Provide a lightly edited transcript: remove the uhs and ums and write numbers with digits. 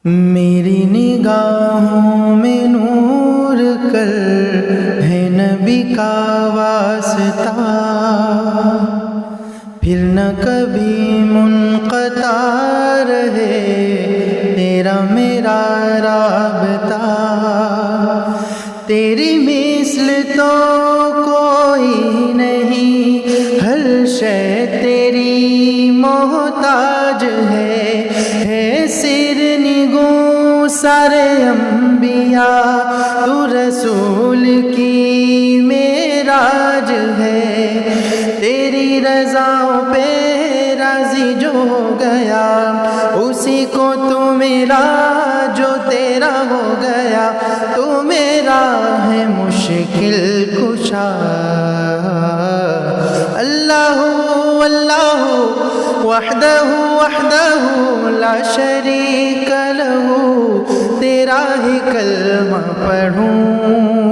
میری نگاہوں میں نور کر ہے نبی کا واسطہ، پھر نہ کبھی منقطع رہے تیرا میرا رابطہ۔ تیری مثل تو کوئی نہیں، ہر شے تیری محتاج ہے سر نگوں سارے انبیاء، تو رسول کی معراج ہے۔ تیری رضا پہ راضی جو ہو گیا، اسی کو تو میرا جو تیرا ہو گیا، تو میرا ہے مشکل کشا۔ اللہ اللہ وحدہ وحدہ لا شریک لہ، تیرا ہی کلمہ پڑھوں